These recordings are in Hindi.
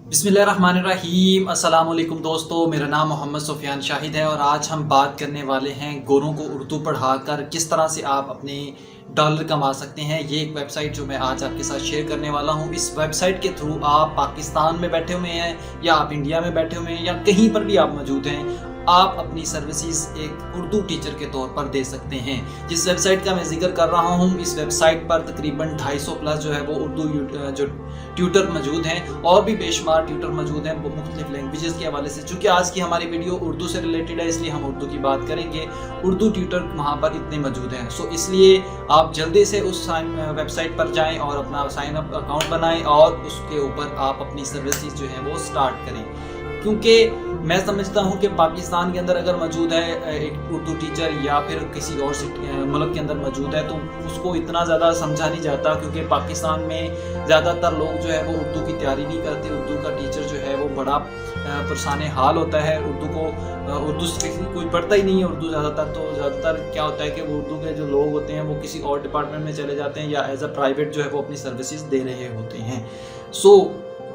बिस्मिल्लाहिर्रहमानिर्रहीम। अस्सलाम वालेकुम दोस्तों, मेरा नाम मोहम्मद सुफियान शाहिद है और आज हम बात करने वाले हैं गोरों को उर्दू पढ़ाकर किस तरह से आप अपने डॉलर कमा सकते हैं। ये एक वेबसाइट जो मैं आज आपके साथ शेयर करने वाला हूँ। इस वेबसाइट के थ्रू आप पाकिस्तान में बैठे हुए हैं या आप इंडिया में बैठे हुए हैं या कहीं पर भी आप मौजूद हैं, आप अपनी सर्विसेज एक उर्दू टीचर के तौर पर दे सकते हैं। जिस वेबसाइट का मैं जिक्र कर रहा हूँ, इस वेबसाइट पर तकरीबन 250 प्लस जो है वो उर्दू जो ट्यूटर मौजूद हैं और भी बेशुमार ट्यूटर मौजूद हैं मुख्तलिफ लैंग्वेजेस के हवाले से। चूँकि आज की हमारी वीडियो उर्दू से रिलेटेड है, इसलिए हम उर्दू की बात करेंगे। उर्दू ट्यूटर वहाँ पर इतने मौजूद हैं, सो इसलिए आप जल्दी से उस वेबसाइट पर जाएँ और अपना साइन अप अकाउंट बनाएँ और उसके ऊपर आप अपनी सर्विसेज जो है वो स्टार्ट करें। क्योंकि मैं समझता हूँ कि पाकिस्तान के अंदर अगर मौजूद है एक उर्दू टीचर या फिर किसी और मुल्क के अंदर मौजूद है तो उसको इतना ज़्यादा समझा नहीं जाता, क्योंकि पाकिस्तान में ज़्यादातर लोग जो है वो उर्दू की तैयारी नहीं करते। उर्दू का टीचर जो है वो बड़ा परेशान हाल होता है। उर्दू कोई पढ़ता ही नहीं है उर्दू ज़्यादातर क्या होता है कि वो उर्दू के जो लोग होते हैं वो किसी और डिपार्टमेंट में चले जाते हैं या एज अ प्राइवेट जो है वो अपनी सर्विसेज दे रहे होते हैं। सो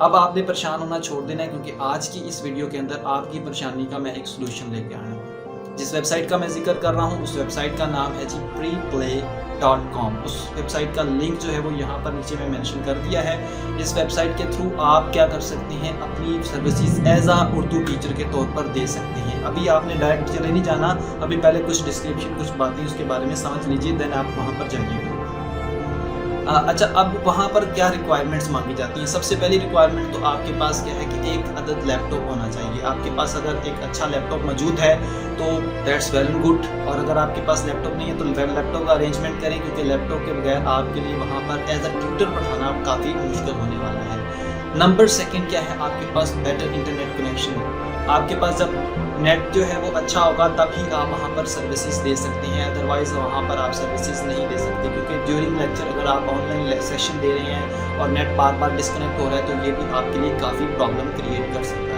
अब आपने परेशान होना छोड़ देना है, क्योंकि आज की इस वीडियो के अंदर आपकी परेशानी का मैं एक सोल्यूशन लेके आया हूँ। जिस वेबसाइट का मैं जिक्र कर रहा हूँ उस वेबसाइट का नाम है जी preplay.com। उस वेबसाइट का लिंक जो है वो यहाँ पर नीचे में मेंशन कर दिया है। इस वेबसाइट के थ्रू आप क्या कर सकते हैं, अपनी सर्विसेज एज आ उर्दू टीचर के तौर पर दे सकते हैं। अभी आपने डायरेक्ट चले नहीं जाना, अभी पहले कुछ डिस्क्रिप्शन कुछ बातें उसके बारे में समझ लीजिए, देन आप वहाँ पर जाइएगा। अच्छा, अब वहाँ पर क्या रिक्वायरमेंट्स मांगी जाती हैं। सबसे पहली रिक्वायरमेंट तो आपके पास क्या है कि एक अदद लैपटॉप होना चाहिए। आपके पास अगर एक अच्छा लैपटॉप मौजूद है तो दैट्स वेल एंड गुड, और अगर आपके पास लैपटॉप नहीं है तो लैपटॉप का अरेंजमेंट करें, क्योंकि लैपटॉप के बगैर आपके लिए वहाँ पर एज अ ट्यूटर पढ़ाना काफ़ी मुश्किल होने वाला है। नंबर सेकंड क्या है, आपके पास बेटर इंटरनेट कनेक्शन। आपके पास जब नेट जो है वो अच्छा होगा तभी आप वहाँ पर सर्विसेज दे सकते हैं, अदरवाइज़ वहाँ पर आप सर्विसेज नहीं दे सकते। क्योंकि ड्यूरिंग लेक्चर अगर आप ऑनलाइन सेशन दे रहे हैं और नेट बार बार डिस्कनेक्ट हो रहा है तो ये भी आपके लिए काफ़ी प्रॉब्लम क्रिएट कर सकता है।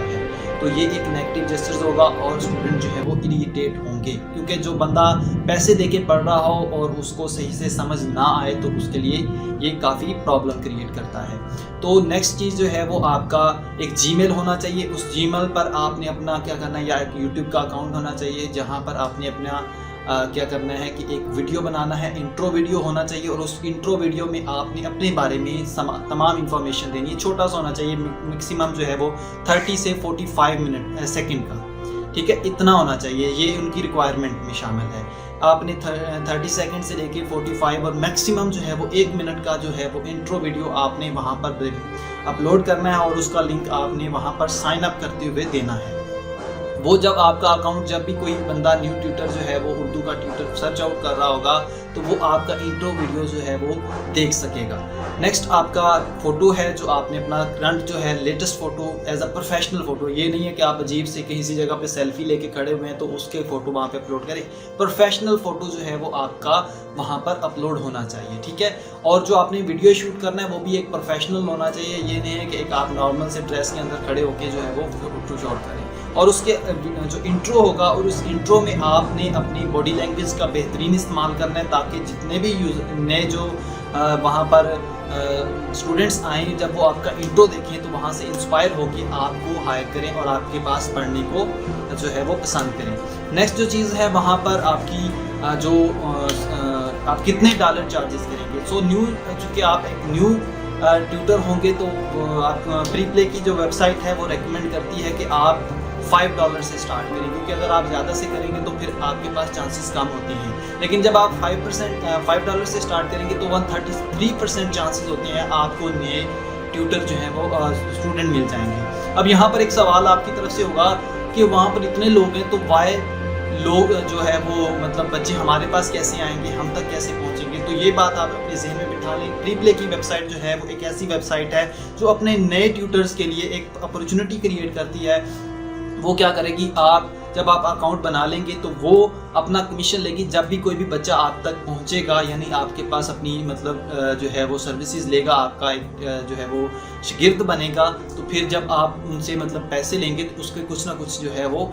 तो ये एक नेगेटिव जेस्चर्स होगा और स्टूडेंट जो है वो इरिटेट होंगे, क्योंकि जो बंदा पैसे दे के पढ़ रहा हो और उसको सही से समझ ना आए तो उसके लिए ये काफ़ी प्रॉब्लम क्रिएट करता है। तो नेक्स्ट चीज़ जो है वो आपका एक जीमेल होना चाहिए। उस जीमेल पर आपने अपना क्या करना है, या एक यूट्यूब का अकाउंट होना चाहिए जहाँ पर आपने अपना क्या करना है कि एक वीडियो बनाना है, इंट्रो वीडियो होना चाहिए, और उस इंट्रो वीडियो में आपने अपने बारे में तमाम इंफॉर्मेशन देनी है। छोटा सा होना चाहिए, मैक्सिमम जो है वो 30 से 45 सेकंड का, ठीक है, इतना होना चाहिए। ये उनकी रिक्वायरमेंट में शामिल है। आपने 30 सेकंड से लेके 45 और मैक्सिमम जो है वो 1 मिनट का जो है वो इंट्रो वीडियो आपने वहाँ पर अपलोड करना है, और उसका लिंक आपने वहाँ पर साइन अप करते हुए देना है। वो जब आपका अकाउंट, जब भी कोई बंदा न्यू ट्यूटर जो है वो उर्दू का ट्यूटर सर्च आउट कर रहा होगा तो वो आपका इंट्रो वीडियो जो है वो देख सकेगा। नेक्स्ट आपका फ़ोटो है, जो आपने अपना करंट जो है latest photo as a professional photo. ये नहीं है कि आप अजीब से कहीं सी जगह पे सेल्फी लेके खड़े हुए हैं तो उसके फ़ोटो वहाँ पे अपलोड करें। प्रोफेशनल फ़ोटो जो है वो आपका वहाँ पर अपलोड होना चाहिए, ठीक है। और जो आपने वीडियो शूट करना है वो भी एक प्रोफेशनल होना चाहिए। ये नहीं है कि एक आप नॉर्मल से ड्रेस के अंदर खड़े होकर जो है वो फ़ोटो शूट करें। और उसके जो इंट्रो होगा और उस इंट्रो में आपने अपनी बॉडी लैंग्वेज का बेहतरीन इस्तेमाल करना है, ताकि जितने भी नए जो वहाँ पर स्टूडेंट्स आए, जब वो आपका इंट्रो देखें तो वहाँ से इंस्पायर होकर आपको हायर करें और आपके पास पढ़ने को जो है वो पसंद करें। नेक्स्ट जो चीज़ है वहाँ पर आपकी जो आप कितने डॉलर चार्जेस करेंगे। सो न्यू, चूँकि आप एक न्यू ट्यूटर होंगे तो आप प्रीप्ले की जो वेबसाइट है वो रेकमेंड करती है कि आप $5 से स्टार्ट करें, क्योंकि अगर आप ज़्यादा से करेंगे तो फिर आपके पास चांसेस कम होते हैं। लेकिन जब आप $5 से स्टार्ट करेंगे तो 133% चांसेस होते हैं आपको नए ट्यूटर जो हैं वो स्टूडेंट मिल जाएंगे। अब यहाँ पर एक सवाल आपकी तरफ से होगा कि वहाँ पर इतने लोग हैं तो वाई लोग जो है वो मतलब बच्चे हमारे पास कैसे आएंगे, हम तक कैसे पहुँचेंगे। तो ये बात आप अपने जहन में बिठा लें। प्रीप्ले की वेबसाइट जो है वो एक ऐसी वेबसाइट है जो अपने नए ट्यूटर्स के लिए एक अपॉर्चुनिटी क्रिएट करती है। वो क्या करेगी, जब आप अकाउंट बना लेंगे तो वो अपना कमीशन लेगी। जब भी कोई भी बच्चा आप तक पहुंचेगा, यानी आपके पास अपनी मतलब जो है वो सर्विसेज लेगा, आपका एक जो है वो शागिर्द बनेगा, तो फिर जब आप उनसे मतलब पैसे लेंगे तो उसके कुछ ना कुछ जो है वो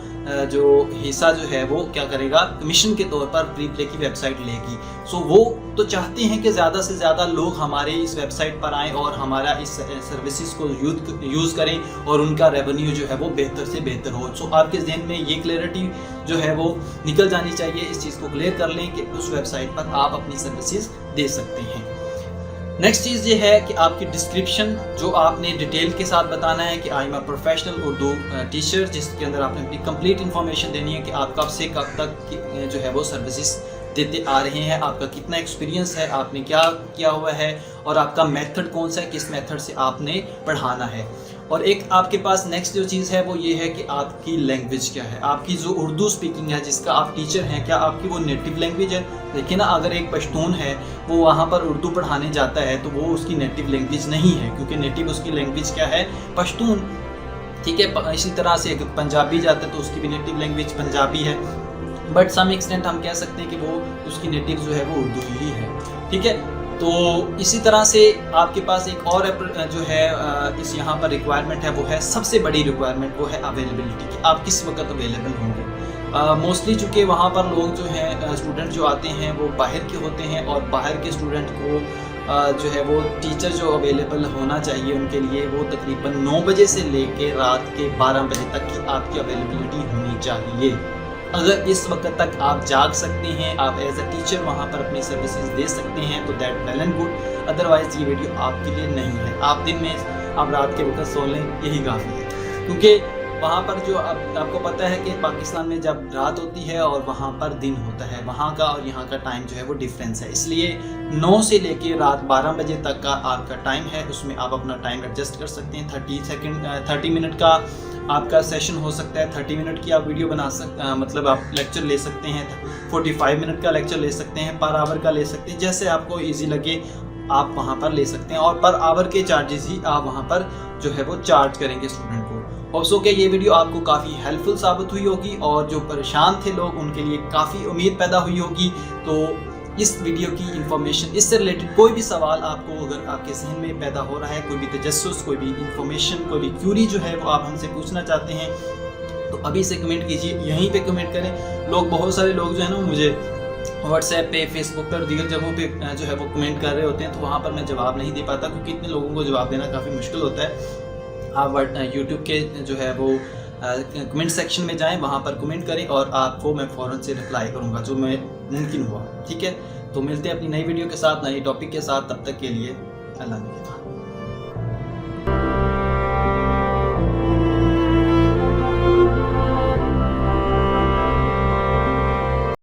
जो हिस्सा जो है वो क्या करेगा, कमीशन के तौर पर प्री प्ले की वेबसाइट लेगी। सो वो तो चाहते हैं कि ज़्यादा से ज़्यादा लोग हमारे इस वेबसाइट पर आएँ और हमारा इस सर्विसेज को यूज़ करें और उनका रेवेन्यू जो है वो बेहतर से बेहतर हो। सो आपके जहन में ये क्लैरिटी जो है वो निकल जानी चाहिए। इस चीज़ को क्लियर कर लें कि उस वेबसाइट पर आप अपनी सर्विसेज दे सकते हैं। नेक्स्ट चीज़ ये है कि आपकी डिस्क्रिप्शन जो आपने डिटेल के साथ बताना है कि I am a professional Urdu teacher, जिसके अंदर आपने अपनी कंप्लीट इन्फॉर्मेशन देनी है कि आप कब से कब तक जो है वो सर्विसेज देते आ रहे हैं, आपका कितना एक्सपीरियंस है, आपने क्या किया हुआ है और आपका मेथड कौन सा है, किस मेथड से आपने पढ़ाना है। और एक आपके पास नेक्स्ट जो चीज़ है वो ये है कि आपकी लैंग्वेज क्या है, आपकी जो उर्दू स्पीकिंग है जिसका आप टीचर हैं, क्या आपकी वो नेटिव लैंग्वेज है। देखिए ना, अगर एक पश्तून है वो वहाँ पर उर्दू पढ़ाने जाता है तो वो उसकी नेटिव लैंग्वेज नहीं है, क्योंकि नेटिव उसकी लैंग्वेज क्या है, पश्तून। ठीक है, इसी तरह से एक पंजाबी जाता है तो उसकी भी नेटिव लैंग्वेज पंजाबी है, बट सम एक्सटेंट हम कह सकते हैं कि वो उसकी नेटिव जो है वो उर्दू ही है। ठीक है, तो इसी तरह से आपके पास एक और जो है इस यहाँ पर रिक्वायरमेंट है, वो है सबसे बड़ी रिक्वायरमेंट, वो है अवेलेबिलिटी कि आप किस वक्त अवेलेबल होंगे। मोस्टली चूँकि वहाँ पर लोग जो हैं स्टूडेंट जो आते हैं वो बाहर के होते हैं और बाहर के स्टूडेंट को जो है वो टीचर जो अवेलेबल होना चाहिए उनके लिए वो तकरीबन 9 बजे से लेके रात के 12 बजे तक की आपकी अवेलेबिलिटी होनी चाहिए। अगर इस वक्त तक आप जाग सकते हैं, आप एज अ टीचर वहाँ पर अपनी सर्विसेज दे सकते हैं तो that well and good, otherwise ये वीडियो आपके लिए नहीं है। आप दिन में आप रात के वक्त सो लें, यही काफ़ी है, क्योंकि वहाँ पर जो आपको पता है कि पाकिस्तान में जब रात होती है और वहाँ पर दिन होता है, वहाँ का और यहाँ का टाइम जो है वो डिफरेंस है। इसलिए 9 से लेके रात 12 बजे तक का आपका टाइम है, उसमें आप अपना टाइम एडजस्ट कर सकते हैं। 30 मिनट का आपका सेशन हो सकता है, 30 मिनट की आप वीडियो बना सकते मतलब आप लेक्चर ले सकते हैं, 45 मिनट का लेक्चर ले सकते हैं, पर आवर का ले सकते हैं, जैसे आपको ईजी लगे आप वहाँ पर ले सकते हैं। और पर आवर के चार्जेस ही आप वहाँ पर जो है वो चार्ज करेंगे स्टूडेंट को। होप सो कि ये वीडियो आपको काफ़ी हेल्पफुल साबित हुई होगी और जो परेशान थे लोग उनके लिए काफ़ी उम्मीद पैदा हुई होगी। तो इस वीडियो की इंफॉर्मेशन, इससे रिलेटेड कोई भी सवाल आपको अगर आपके जहन में पैदा हो रहा है, कोई भी तजस्सुस, कोई भी इंफॉर्मेशन, कोई भी क्यूरी जो है वो आप हमसे पूछना चाहते हैं तो अभी से कमेंट कीजिए, यहीं पे कमेंट करें। बहुत सारे लोग जो है ना मुझे व्हाट्सएप पे, फेसबुक पर, दीगर जगहों पे जो है वो कमेंट कर रहे होते हैं, तो वहाँ पर मैं जवाब नहीं दे पाता क्योंकि इतने लोगों को जवाब देना काफ़ी मुश्किल होता है। आप यूट्यूब के जो है वो कमेंट सेक्शन में जाएं, वहाँ पर कमेंट करें और आपको मैं फ़ौरन से रिप्लाई करूँगा जो मैं मुमकिन हुआ। ठीक है, तो मिलते हैं अपनी नई वीडियो के साथ, नई टॉपिक के साथ। तब तक के लिए अल्लाह हाफ़िज़।